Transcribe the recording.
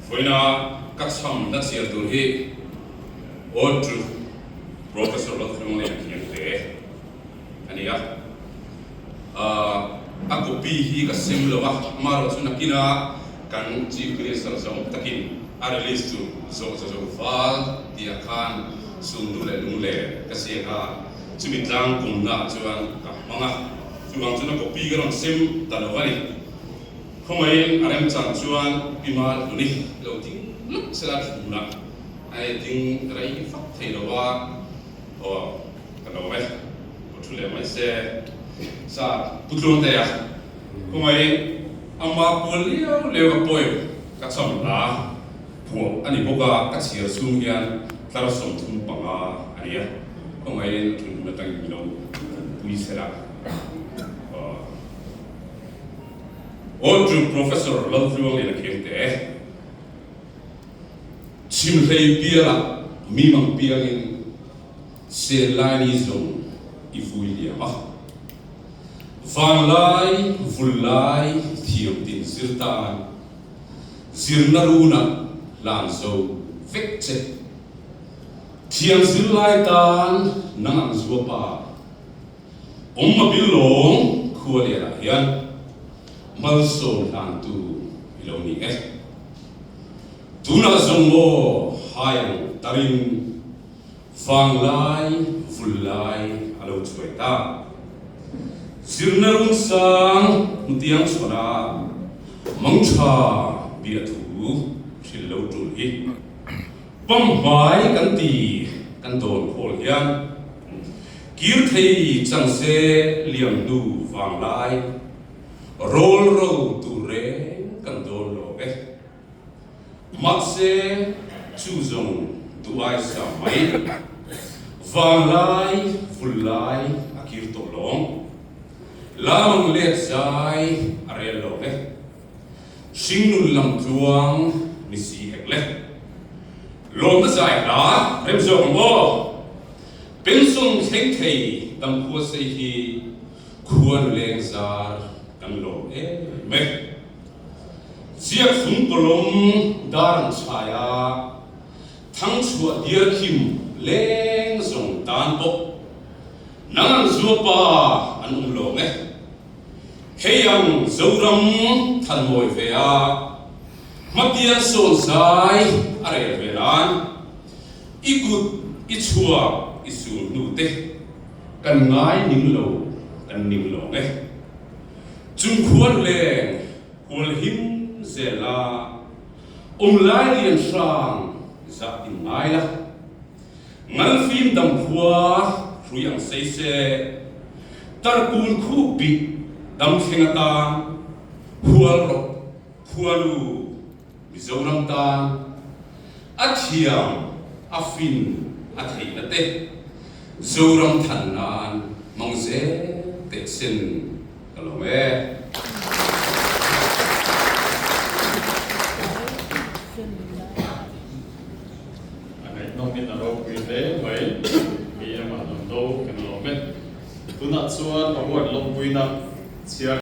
Foina katsam na siya turhi Prof. Laltluangliana Khiangte ania ako pihi ka simlowa maro chu nakina kan chief minister song takin release tu so val dia kan sundule lungle kasi ka chumitlang kumna chuan ka mga chuang chuna ko pi garon sim talawani khomai arem chan chuan pimal tuni lo ting luk sela thuna ai ting rai fak theilowa o kanowe thule mai se sa putlon te ya khomai amma polio lewa poyo ka cham la phuah ani boka ka chir sum yan tlar som thum panga ania khomai thun na tang milo pui sela Professor Laltluangliana Khiangte chimhlei piala mimang piangin selani zong ifuiliama vanlai vulai thiam tin sirtan zirnaruna lanzo vekche thiam zilai tan nangang zuapa omma bilong khualia hian malso lantu iloni tuna zongo hayang tarin vanglai vulai alo chueta zirnarun sang mutiang sona mangcha biatu thillo tulhi pambai kanti kanton khol hian kirthei changse liamdu vanglai roll tu re kandol lo matse chuzong duai sa mai vanglai vulai akir tolong lamang let sai arelo singnul lam tuang nisi ekle lom na sai la rem zong mo pensong theng thei dam khu se hi khuan leng zar kan lo me siak sung kolom darang chaya thang chua dir kim leng zong dan bo nangang zupa an lo heyang zoram than moi vea matian son sai are velan ikut ichua isu nu te kan ngai ning lo chung khuan leng hol him zela lai lian sang za in ngai la ngal phim dam phuah ruyang sei se tar kun khu bi dam thengata hual ro hualu mizoram ta athiam afin athei na te zoram thanan mongze teksen kalome nông nghiệp nào quy tế với cái mà làm đâu cái nào biết tu nát xuân có một lông quy nát